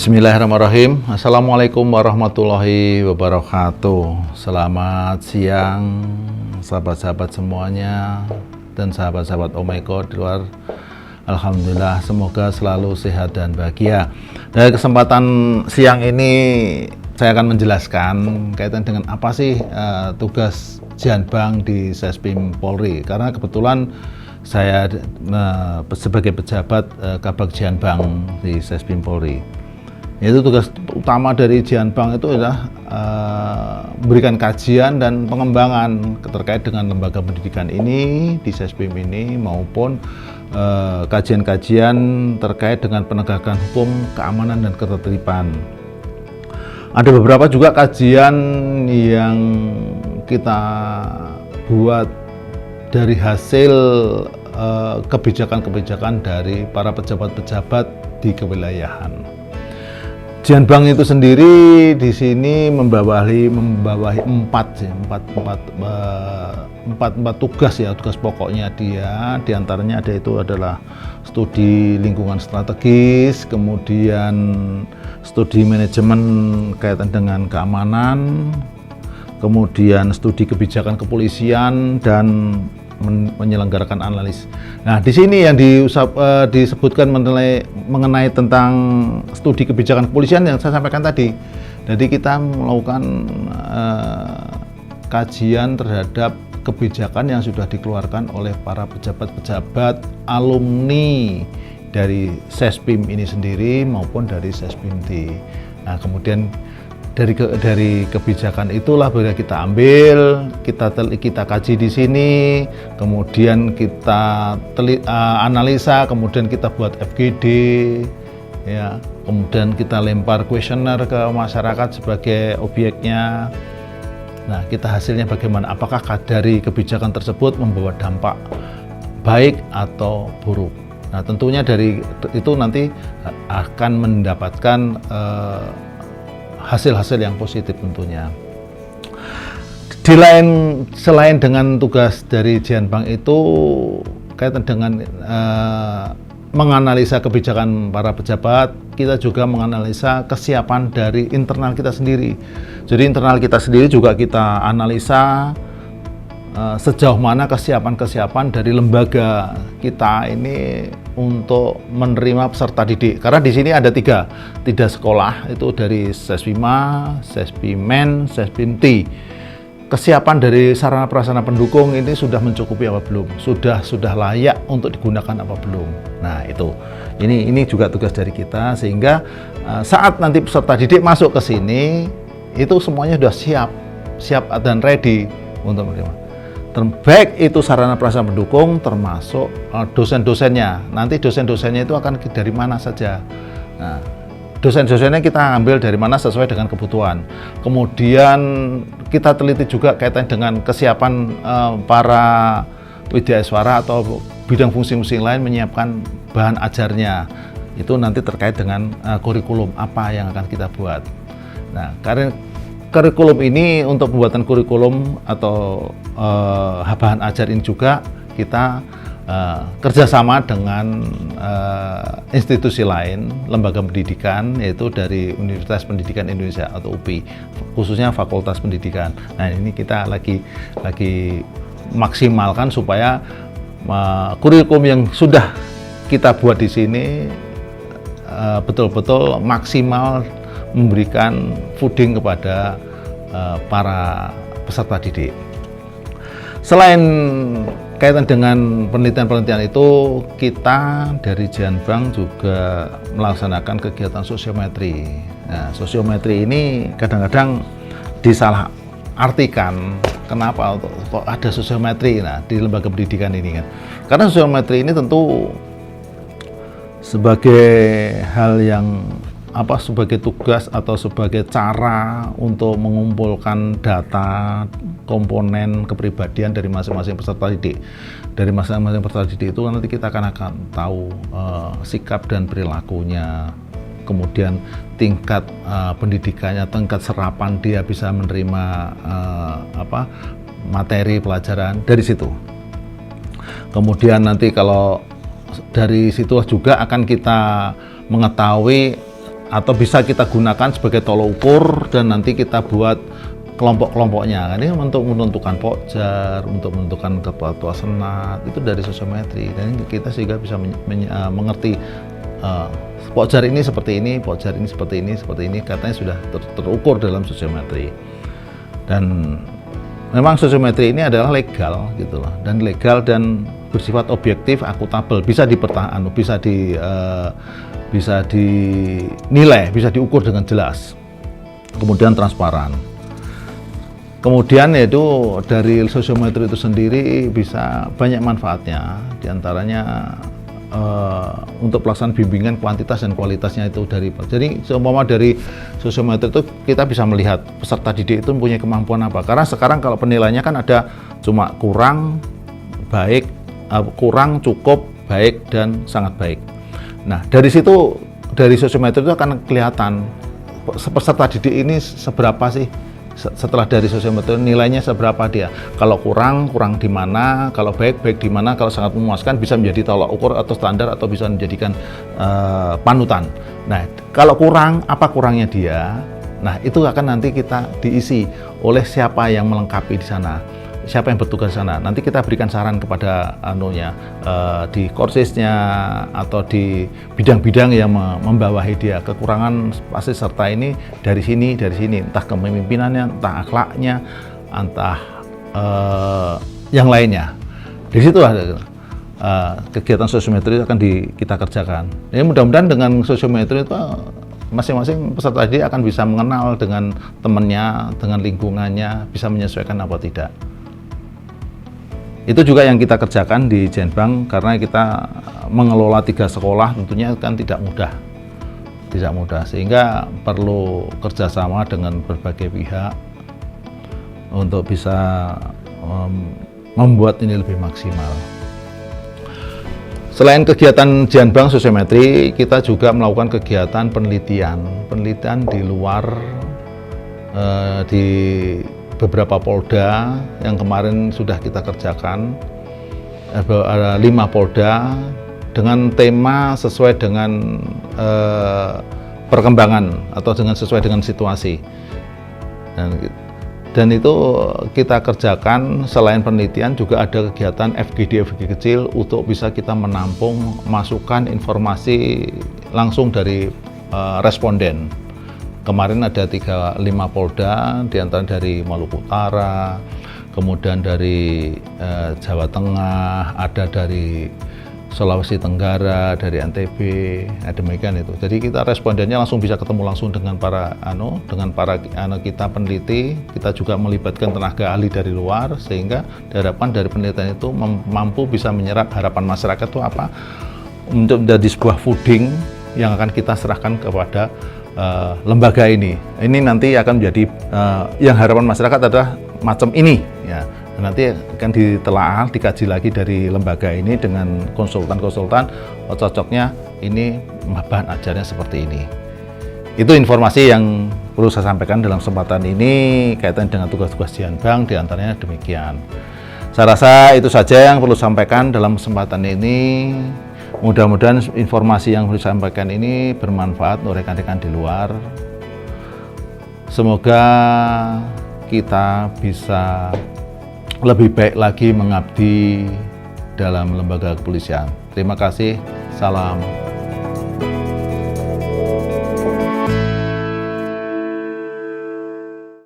Bismillahirrahmanirrahim. Assalamualaikum warahmatullahi wabarakatuh. Selamat siang sahabat-sahabat semuanya dan sahabat-sahabat Omeiko di luar. Alhamdulillah, semoga selalu sehat dan bahagia. Dari kesempatan siang ini saya akan menjelaskan kaitan dengan apa sih tugas Janbang di Sespim Polri. Karena kebetulan saya sebagai pejabat Kabag Janbang di Sespim Polri. Itu tugas utama dari Janbang itu adalah memberikan kajian dan pengembangan terkait dengan lembaga pendidikan ini di Sespim ini, maupun kajian-kajian terkait dengan penegakan hukum, keamanan dan ketertiban. Ada beberapa juga kajian yang kita buat dari hasil kebijakan-kebijakan dari para pejabat-pejabat di kewilayahan. Janbang itu sendiri di sini membawahi empat tugas ya, tugas pokoknya dia. Diantaranya adalah studi lingkungan strategis, kemudian studi manajemen kaitan dengan keamanan, kemudian studi kebijakan kepolisian dan menyelenggarakan analis. Nah, di sini yang disebutkan mengenai tentang studi kebijakan kepolisian yang saya sampaikan tadi. Jadi kita melakukan kajian terhadap kebijakan yang sudah dikeluarkan oleh para pejabat-pejabat alumni dari Sespim ini sendiri maupun dari Sespimti. Nah, kemudian dari kebijakan itulah boleh kita ambil, kita kaji di sini, kemudian kita analisa, kemudian kita buat FGD, ya, kemudian kita lempar kuesioner ke masyarakat sebagai objeknya. Nah, kita hasilnya bagaimana? Apakah dari kebijakan tersebut membawa dampak baik atau buruk? Nah, tentunya dari itu nanti akan mendapatkan hasil-hasil yang positif tentunya. Selain dengan tugas dari Janbang itu kaitan dengan menganalisa kebijakan para pejabat, kita juga menganalisa kesiapan dari internal kita sendiri. Jadi internal kita sendiri juga kita analisa sejauh mana kesiapan dari lembaga kita ini untuk menerima peserta didik. Karena di sini ada tiga sekolah, itu dari Sespima, Sespimen, Sespimti. Kesiapan dari sarana prasarana pendukung ini sudah mencukupi apa belum? Sudah layak untuk digunakan apa belum? Nah, itu. Ini juga tugas dari kita, sehingga saat nanti peserta didik masuk ke sini itu semuanya sudah siap dan ready untuk menerima. Terbaik itu sarana prasarana pendukung, termasuk dosen-dosennya. Nanti dosen-dosennya itu akan dari mana saja. Nah, dosen-dosennya kita ambil dari mana sesuai dengan kebutuhan. Kemudian kita teliti juga kaitan dengan kesiapan para widyaswara atau bidang fungsi-fungsi lain menyiapkan bahan ajarnya. Itu nanti terkait dengan kurikulum apa yang akan kita buat. Nah, karena kurikulum ini, untuk pembuatan kurikulum atau bahan ajar ini juga kita kerjasama dengan institusi lain, lembaga pendidikan, yaitu dari Universitas Pendidikan Indonesia atau UPI, khususnya Fakultas Pendidikan. Nah, ini kita lagi maksimalkan supaya kurikulum yang sudah kita buat di sini betul-betul maksimal memberikan fooding kepada para peserta didik. Selain kaitan dengan penelitian-penelitian itu, kita dari Janbang juga melaksanakan kegiatan sosiometri. Nah, sosiometri ini kadang-kadang disalah artikan. Kenapa kok ada sosiometri di lembaga pendidikan ini kan? Karena sosiometri ini tentu sebagai hal yang sebagai tugas atau sebagai cara untuk mengumpulkan data komponen kepribadian dari masing-masing peserta didik. Dari masing-masing peserta didik itu nanti kita akan tahu sikap dan perilakunya, kemudian tingkat pendidikannya, tingkat serapan dia bisa menerima materi pelajaran dari situ. Kemudian nanti kalau dari situ juga akan kita mengetahui atau bisa kita gunakan sebagai tolok ukur dan nanti kita buat kelompok-kelompoknya. Ini untuk menentukan pokjar, untuk menentukan ketua senat, itu dari sosiometri. Dan kita sehingga bisa mengerti pokjar ini seperti ini, pokjar ini seperti ini, seperti ini, katanya sudah terukur dalam sosiometri. Dan memang sosiometri ini adalah legal gitu loh, dan legal dan bersifat objektif, akuntabel, bisa dipertahankan, bisa dinilai, bisa diukur dengan jelas, kemudian transparan. Kemudian yaitu dari sosiometri itu sendiri bisa banyak manfaatnya, diantaranya untuk pelaksanaan bimbingan kuantitas dan kualitasnya itu jadi seumpama dari sosiometri itu kita bisa melihat peserta didik itu mempunyai kemampuan apa, karena sekarang kalau penilaiannya kan ada cuma kurang, baik, kurang, cukup, baik, dan sangat baik. Nah dari situ, dari sosiometri itu akan kelihatan peserta didik ini seberapa sih. Setelah dari sosiometri nilainya seberapa dia, kalau kurang di mana, kalau baik di mana, kalau sangat memuaskan bisa menjadi tolak ukur atau standar atau bisa menjadikan panutan. Nah kalau kurang, apa kurangnya dia, nah itu akan nanti kita diisi oleh siapa yang melengkapi di sana, siapa yang bertugas di sana. Nanti kita berikan saran kepada di corsesnya atau di bidang-bidang yang membawahi dia. Kekurangan pasti serta ini dari sini, entah kepemimpinannya, entah akhlaknya, entah yang lainnya. Di situ kegiatan sosiometri akan kita kerjakan. Jadi mudah-mudahan dengan sosiometri itu masing-masing peserta didik akan bisa mengenal dengan temannya, dengan lingkungannya, bisa menyesuaikan apa tidak. Itu juga yang kita kerjakan di Jenbang, karena kita mengelola 3 sekolah tentunya kan tidak mudah, sehingga perlu kerjasama dengan berbagai pihak untuk bisa membuat ini lebih maksimal. Selain kegiatan Jenbang sosiometri, kita juga melakukan kegiatan penelitian di luar, di beberapa polda yang kemarin sudah kita kerjakan. Ada 5 polda dengan tema sesuai dengan perkembangan atau sesuai dengan situasi, dan itu kita kerjakan. Selain penelitian juga ada kegiatan FGD kecil untuk bisa kita menampung masukan informasi langsung dari responden. Kemarin ada 5 polda, diantara dari Maluku Utara, kemudian dari Jawa Tengah, ada dari Sulawesi Tenggara, dari NTB, demikian itu. Jadi kita respondennya langsung bisa ketemu langsung dengan para kita peneliti. Kita juga melibatkan tenaga ahli dari luar, sehingga harapan dari penelitian itu mampu bisa menyerap harapan masyarakat itu apa, untuk menjadi sebuah fooding yang akan kita serahkan kepada lembaga ini. Ini nanti akan menjadi yang harapan masyarakat adalah macam ini ya. Nanti akan ditelaah, dikaji lagi dari lembaga ini dengan konsultan-konsultan, cocoknya ini bahan ajarnya seperti ini. Itu informasi yang perlu saya sampaikan dalam kesempatan ini kaitan dengan tugas-tugas Jenbang, diantaranya demikian. Saya rasa itu saja yang perlu sampaikan dalam kesempatan ini. Mudah-mudahan informasi yang perlu disampaikan ini bermanfaat untuk rekan-rekan di luar. Semoga kita bisa lebih baik lagi mengabdi dalam lembaga kepolisian. Terima kasih. Salam.